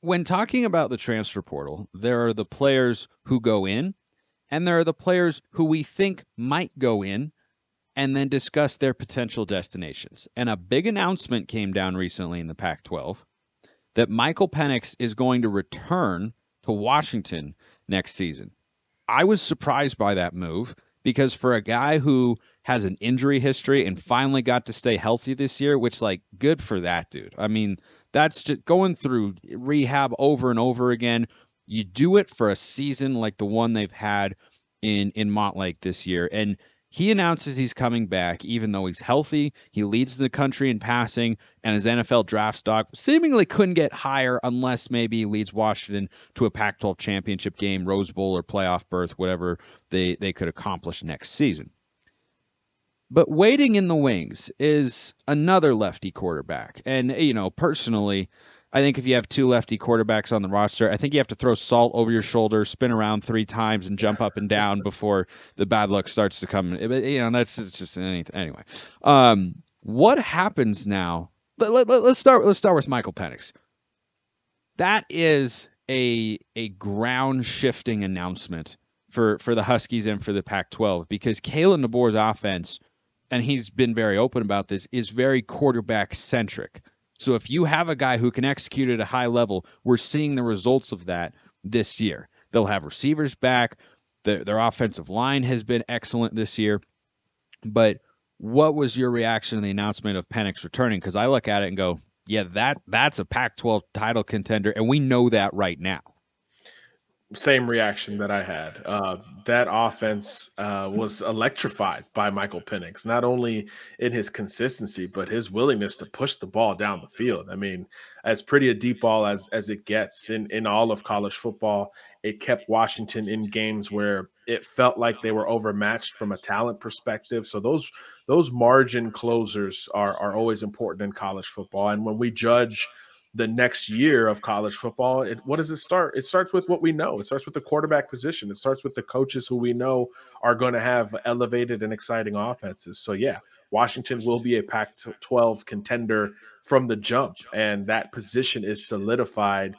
when talking about the transfer portal, there are the players who go in, and there are the players who we think might go in, and then discuss their potential destinations. And a big announcement came down recently in the Pac-12 that Michael Penix is going to return to Washington next season. I was surprised by that move because for a guy who has an injury history and finally got to stay healthy this year, which, like, good for that dude. I mean, that's just going through rehab over and over again. You do it for a season like the one they've had in Montlake this year. And he announces he's coming back, even though he's healthy. He leads the country in passing, and his NFL draft stock seemingly couldn't get higher unless maybe he leads Washington to a Pac-12 championship game, Rose Bowl, or playoff berth, whatever they could accomplish next season. But waiting in the wings is another lefty quarterback. And, personally, I think if you have two lefty quarterbacks on the roster, I think you have to throw salt over your shoulder, spin around 3 times, and jump up and down before the bad luck starts to come. It's just anything. Anyway, what happens now? Let's start with Michael Penix. That is a ground shifting announcement for the Huskies and for the Pac-12 because Kalen DeBoer's offense, and he's been very open about this, is very quarterback centric. So if you have a guy who can execute at a high level, we're seeing the results of that this year. They'll have receivers back. Their offensive line has been excellent this year. But what was your reaction to the announcement of Penix returning? Because I look at it and go, yeah, that's a Pac-12 title contender, and we know that right now. Same reaction that I had. That offense was electrified by Michael Penix, not only in his consistency, but his willingness to push the ball down the field. I mean, as pretty a deep ball as it gets in all of college football, it kept Washington in games where it felt like they were overmatched from a talent perspective. So those margin closers are always important in college football. And when we judge the next year of college football, what does it start? It starts with what we know. It starts with the quarterback position. It starts with the coaches who we know are going to have elevated and exciting offenses. So, yeah, Washington will be a Pac-12 contender from the jump, and that position is solidified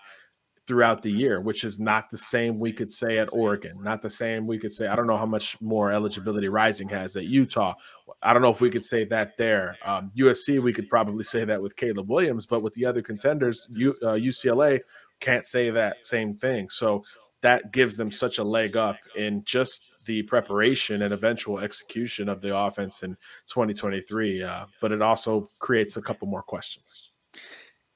throughout the year, which is not the same we could say at Oregon, not the same we could say. I don't know how much more eligibility Rising has at Utah. I don't know if we could say that there. USC, we could probably say that with Caleb Williams, but with the other contenders, UCLA can't say that same thing. So that gives them such a leg up in just the preparation and eventual execution of the offense in 2023. But it also creates a couple more questions.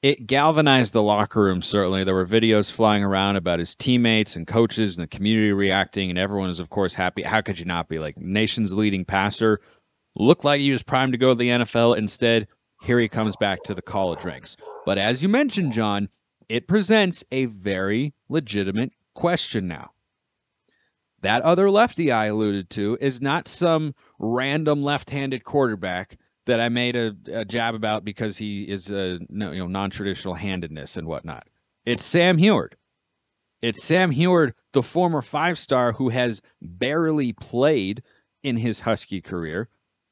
It galvanized the locker room, certainly. There were videos flying around about his teammates and coaches and the community reacting, and everyone is, of course, happy. How could you not be? Like, nation's leading passer, looked like he was primed to go to the NFL. Instead, here he comes back to the college ranks. But as you mentioned, John, it presents a very legitimate question now. That other lefty I alluded to is not some random left-handed quarterback that I made a jab about because he is non-traditional handedness and whatnot. It's Sam Huard. It's Sam Huard, the former 5-star who has barely played in his Husky career.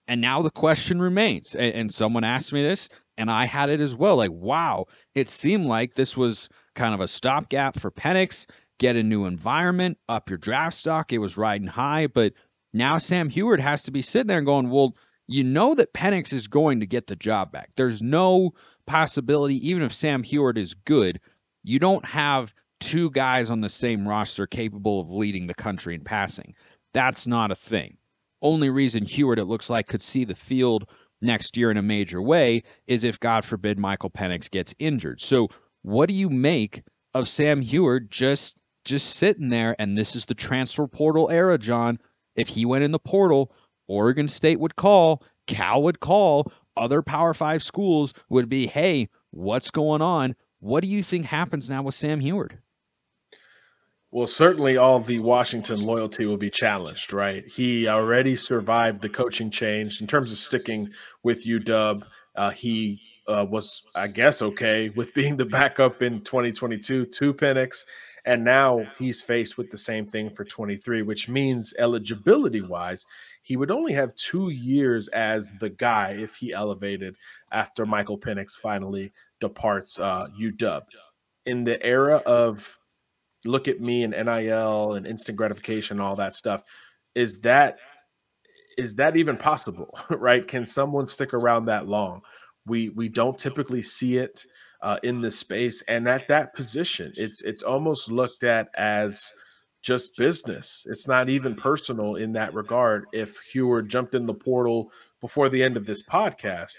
And now the question remains, and someone asked me this, and I had it as well. Like, wow, it seemed like this was kind of a stopgap for Penix, get a new environment, up your draft stock. It was riding high, but now Sam Huard has to be sitting there and going, well, you know that Penix is going to get the job back. There's no possibility, even if Sam Huard is good, you don't have 2 guys on the same roster capable of leading the country in passing. That's not a thing. Only reason Huard, it looks like, could see the field next year in a major way is if, God forbid, Michael Penix gets injured. So what do you make of Sam Huard just sitting there? And this is the transfer portal era, John. If he went in the portal, Oregon State would call, Cal would call, other Power 5 schools would be, hey, what's going on? What do you think happens now with Sam Huard? Well, certainly all the Washington loyalty will be challenged, right? He already survived the coaching change in terms of sticking with UW. He was, I guess, okay with being the backup in 2022 to Penix. And now he's faced with the same thing for 23, which means eligibility-wise, he would only have 2 years as the guy if he elevated after Michael Penix finally departs UW. in the era of look at me and NIL and instant gratification, all that stuff, is that even possible, right? Can someone stick around that long? We don't typically see it in this space, and at that position, it's almost looked at as just business. It's not even personal in that regard. If Huard jumped in the portal before the end of this podcast,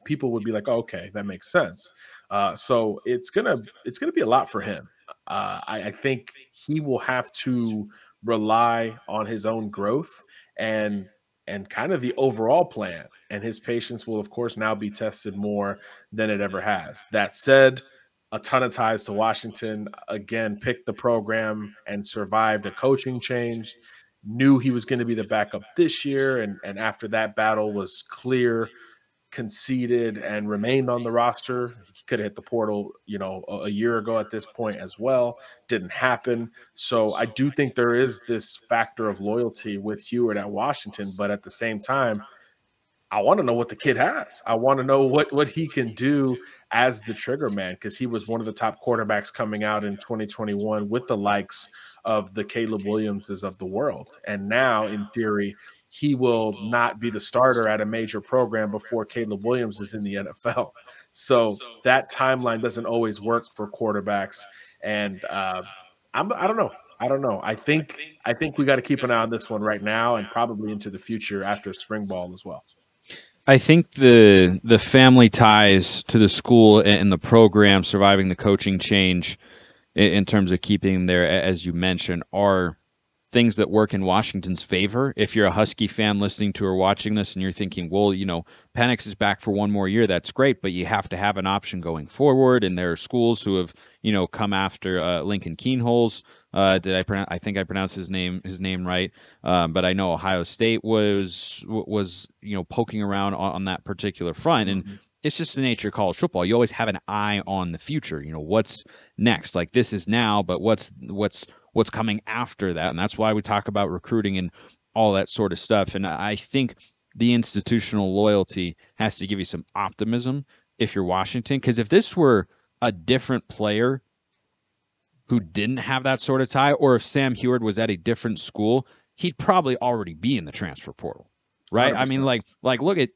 people would be like, oh, okay, that makes sense. So it's gonna be a lot for him. I think he will have to rely on his own growth and kind of the overall plan. And his patience will, of course, now be tested more than it ever has. That said, a ton of ties to Washington. Again, picked the program and survived a coaching change. Knew he was going to be the backup this year. And after that battle was clear, conceded and remained on the roster. He could have hit the portal, a year ago at this point as well. Didn't happen. So I do think there is this factor of loyalty with Huard at Washington, but at the same time, I want to know what the kid has. I want to know what he can do as the trigger man, because he was one of the top quarterbacks coming out in 2021 with the likes of the Caleb Williamses of the world. And now, in theory, he will not be the starter at a major program before Caleb Williams is in the NFL. So that timeline doesn't always work for quarterbacks. And I don't know. I think we got to keep an eye on this one right now and probably into the future after spring ball as well. I think the family ties to the school and the program surviving the coaching change in terms of keeping him there, as you mentioned, are things that work in Washington's favor. If you're a Husky fan listening to or watching this and you're thinking, well, Penix is back for one more year, that's great, but you have to have an option going forward. And there are schools who have, come after Lincoln Keenholz. I think I pronounced his name right. But I know Ohio State was poking around on that particular front. And it's just the nature of college football. You always have an eye on the future. What's next? Like, this is now, but what's coming after that? And that's why we talk about recruiting and all that sort of stuff. And I think the institutional loyalty has to give you some optimism if you're Washington, because if this were a different player who didn't have that sort of tie, or if Sam Huard was at a different school, he'd probably already be in the transfer portal, right? 100%. I mean, like look at,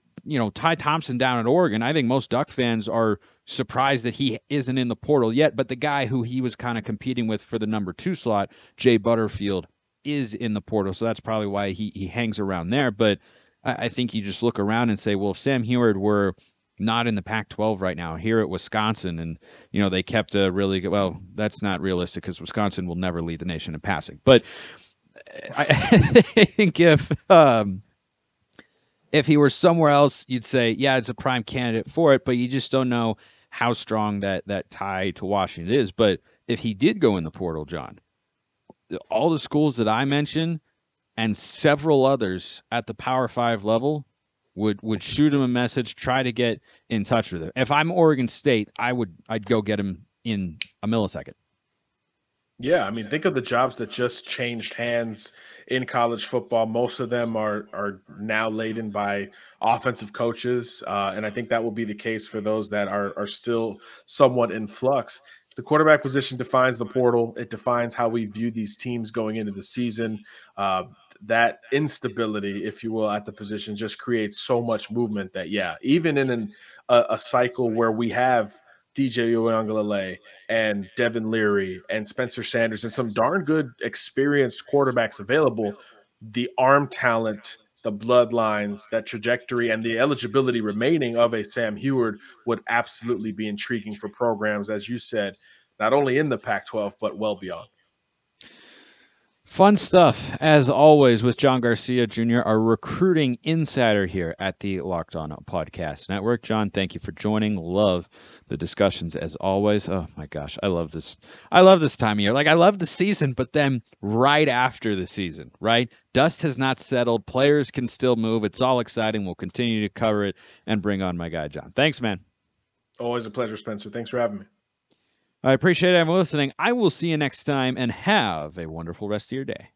Ty Thompson down at Oregon. I think most Duck fans are surprised that he isn't in the portal yet, but the guy who he was kind of competing with for the number 2 slot, Jay Butterfield, is in the portal. So that's probably why he hangs around there. But I think you just look around and say, well, if Sam Huard were not in the Pac-12 right now, here at Wisconsin, and, they kept a really good, well, that's not realistic because Wisconsin will never lead the nation in passing. But I think if he were somewhere else, you'd say, yeah, it's a prime candidate for it, but you just don't know how strong that tie to Washington is. But if he did go in the portal, John, all the schools that I mentioned and several others at the Power 5 level would shoot him a message, try to get in touch with him. If I'm Oregon State, I'd go get him in a millisecond. Yeah, I mean, think of the jobs that just changed hands in college football. Most of them are now laden by offensive coaches, and I think that will be the case for those that are still somewhat in flux. The quarterback position defines the portal. It defines how we view these teams going into the season. That instability, if you will, at the position just creates so much movement that, yeah, even in a cycle where we have DJ Uiagalelei and Devin Leary and Spencer Sanders and some darn good experienced quarterbacks available, the arm talent, the bloodlines, that trajectory, and the eligibility remaining of a Sam Huard would absolutely be intriguing for programs, as you said, not only in the Pac-12, but well beyond. Fun stuff, as always, with John Garcia Jr., our recruiting insider here at the Locked On Podcast Network. John, thank you for joining. Love the discussions, as always. Oh, my gosh, I love this. I love this time of year. Like, I love the season, but then right after the season, right? Dust has not settled. Players can still move. It's all exciting. We'll continue to cover it and bring on my guy, John. Thanks, man. Always a pleasure, Spencer. Thanks for having me. I appreciate everyone listening. I will see you next time, and have a wonderful rest of your day.